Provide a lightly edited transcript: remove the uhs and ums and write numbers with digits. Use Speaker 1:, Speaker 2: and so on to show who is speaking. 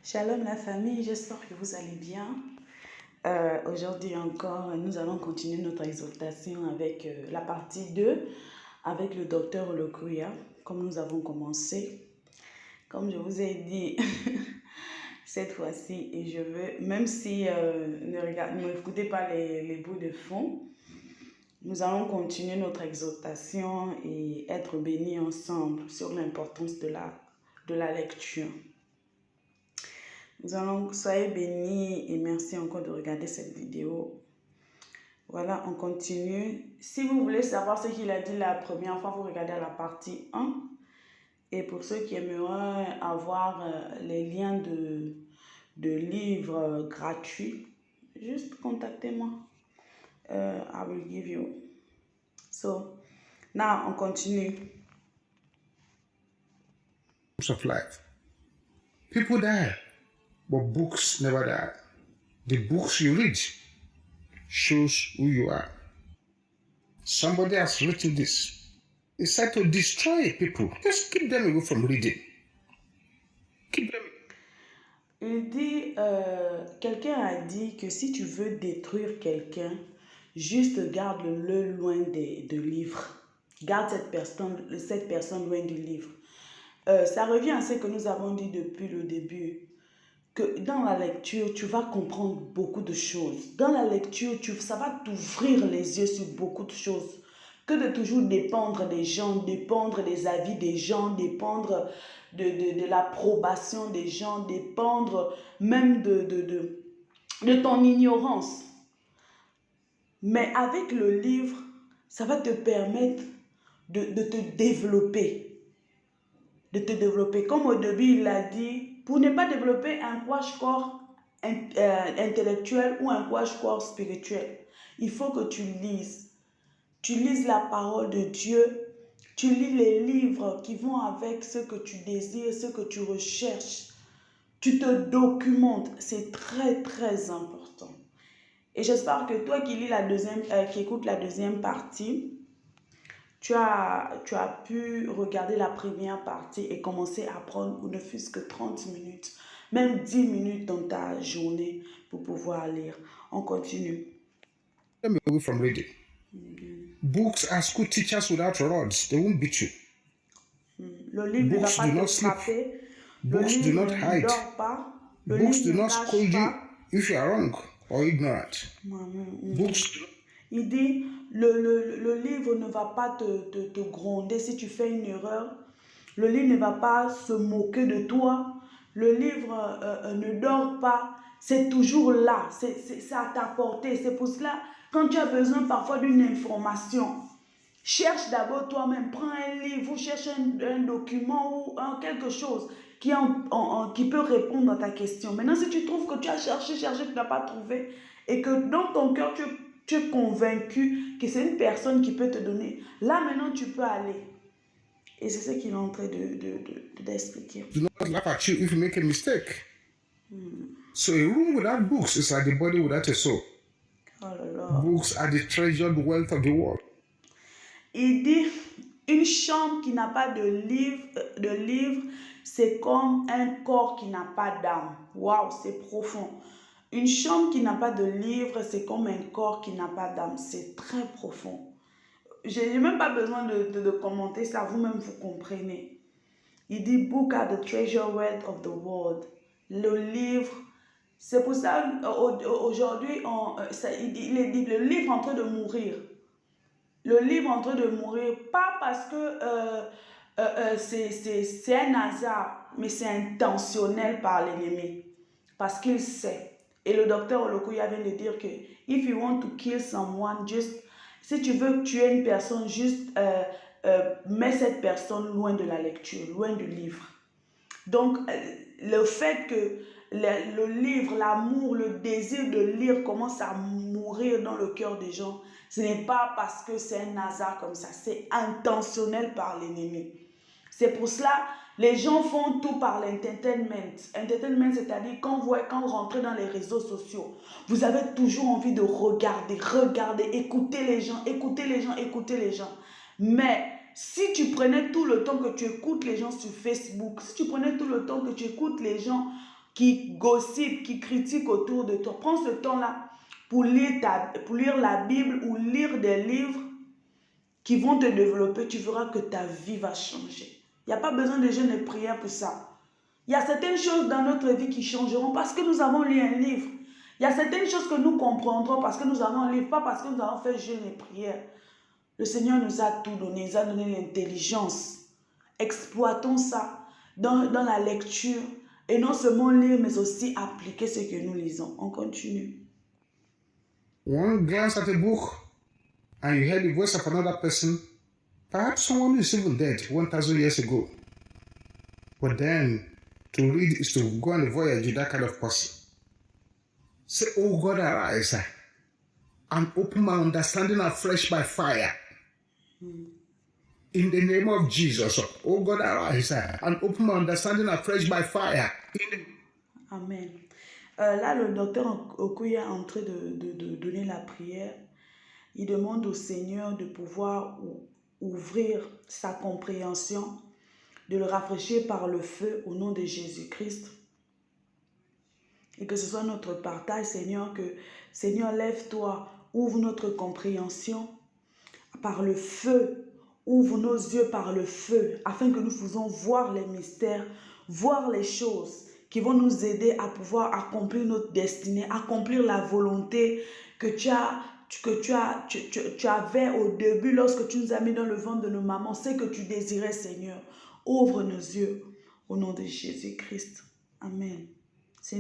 Speaker 1: Shalom la famille, j'espère que vous allez bien. Aujourd'hui encore, nous allons continuer notre exhortation avec la partie 2 avec le docteur Olokuya, comme nous avons commencé. Comme je vous ai dit, cette fois-ci, et je veux, même si n'écoutez pas les bruits de fond, nous allons continuer notre exhortation et être bénis ensemble sur l'importance de la lecture. Nous allons, soyez bénis et merci encore de regarder cette vidéo. Voilà, on continue. Si vous voulez savoir ce qu'il a dit la première fois, vous regardez la partie 1. Et pour ceux qui aimeraient avoir les liens de livres gratuits, juste contactez-moi. I will give you. So, now on continue.
Speaker 2: Of life. People die, but books never die. The books you read shows who you are. Somebody has written this. It's said to destroy people. Just keep them away from reading. Keep them.
Speaker 1: Il dit, quelqu'un a dit que si tu veux détruire quelqu'un, juste garde-le loin de livres. Garde cette personne loin du livre. Ça revient à ce que nous avons dit depuis le début, que dans la lecture, tu vas comprendre beaucoup de choses. Dans la lecture, ça va t'ouvrir les yeux sur beaucoup de choses. Que de toujours dépendre des gens, dépendre des avis des gens, dépendre de l'approbation des gens, dépendre même de ton ignorance. Mais avec le livre, ça va te permettre de te développer. De te développer. Comme au début, il a dit, pour ne pas développer un coach-corps intellectuel ou un coach-corps spirituel, il faut que tu lises. Tu lises la parole de Dieu, tu lis les livres qui vont avec ce que tu désires, ce que tu recherches. Tu te documentes, c'est très très important. Et j'espère que toi qui écoutes la deuxième partie, tu as pu regarder la première partie et commencer à prendre ne fût-ce que 30 minutes, même 10 minutes dans ta journée pour pouvoir lire. On continue.
Speaker 2: Them away from reading. Books are school teachers without rods. They won't beat you.
Speaker 1: Le livre ne va
Speaker 2: Books
Speaker 1: pas
Speaker 2: do
Speaker 1: te
Speaker 2: not sleep.
Speaker 1: frapper.
Speaker 2: Books do not hide.
Speaker 1: Ne dort pas. Le
Speaker 2: Books
Speaker 1: livre
Speaker 2: do
Speaker 1: ne
Speaker 2: not
Speaker 1: cache
Speaker 2: scold you
Speaker 1: pas.
Speaker 2: if you are wrong or ignorant. Books.
Speaker 1: Il dit, le livre ne va pas te gronder si tu fais une erreur. Le livre ne va pas se moquer de toi. Le livre ne dort pas. C'est toujours là. C'est à ta portée. C'est pour cela, quand tu as besoin parfois d'une information, cherche d'abord toi-même. Prends un livre ou cherche un document ou quelque chose qui peut répondre à ta question. Maintenant, si tu trouves que tu as cherché, tu n'as pas trouvé et que dans ton cœur, tu es convaincu que c'est une personne qui peut te donner, là maintenant, tu peux aller. Et c'est ce qu'il est en train d'expliquer.
Speaker 2: Do not laugh at you if you make a mistake. So a room without books is like the body without a soul.
Speaker 1: Oh là là.
Speaker 2: Books are the treasured wealth of the world.
Speaker 1: Il dit, une chambre qui n'a pas de livre, c'est comme un corps qui n'a pas d'âme. Waouh, c'est profond. Une chambre qui n'a pas de livre, c'est comme un corps qui n'a pas d'âme. C'est très profond. Je n'ai même pas besoin de commenter ça, vous-même vous comprenez. Il dit, book are the treasure wealth of the world. Le livre, c'est pour ça, aujourd'hui, il dit, le livre est en train de mourir. Le livre est en train de mourir, pas parce que c'est un hasard, mais c'est intentionnel par l'ennemi. Parce qu'il sait. Et le docteur Olokuya vient de dire que if you want to kill someone, si tu veux tuer une personne, juste mets cette personne loin de la lecture, loin du livre. Donc, le fait que le livre, l'amour, le désir de lire commence à mourir dans le cœur des gens, ce n'est pas parce que c'est un hasard comme ça, c'est intentionnel par l'ennemi. C'est pour cela, les gens font tout par l'entertainment. Entertainment, c'est-à-dire quand vous rentrez dans les réseaux sociaux, vous avez toujours envie de regarder, écouter les gens. Mais si tu prenais tout le temps que tu écoutes les gens sur Facebook, si tu prenais tout le temps que tu écoutes les gens, qui gossipent, qui critiquent autour de toi. Prends ce temps-là pour lire la Bible ou lire des livres qui vont te développer. Tu verras que ta vie va changer. Il n'y a pas besoin de jeûne et prière pour ça. Il y a certaines choses dans notre vie qui changeront parce que nous avons lu un livre. Il y a certaines choses que nous comprendrons parce que nous avons un livre, pas parce que nous avons fait jeûne et prière. Le Seigneur nous a tout donné, il nous a donné l'intelligence. Exploitons ça dans la lecture et non seulement lire, mais aussi appliquer ce que nous lisons. On continue.
Speaker 2: One glance at a book and you hear the voice of another person, perhaps someone who is even dead 1,000 years ago. But then, to read is to go on a voyage with that kind of person. Say, oh God, arise and open my understanding afresh by fire. In the name of Jesus, oh God, arise and open my understanding afresh by fire.
Speaker 1: Amen. Là, le docteur Okuya est en train de donner la prière. Il demande au Seigneur de pouvoir ouvrir sa compréhension, de le rafraîchir par le feu au nom de Jésus-Christ. Et que ce soit notre partage, Seigneur, que Seigneur, lève-toi, ouvre notre compréhension par le feu, ouvre nos yeux par le feu, afin que nous puissions voir les mystères, voir les choses qui vont nous aider à pouvoir accomplir notre destinée, accomplir la volonté que tu avais au début lorsque tu nous as mis dans le ventre de nos mamans. C'est que tu désirais, Seigneur. Ouvre nos yeux au nom de Jésus-Christ. Amen.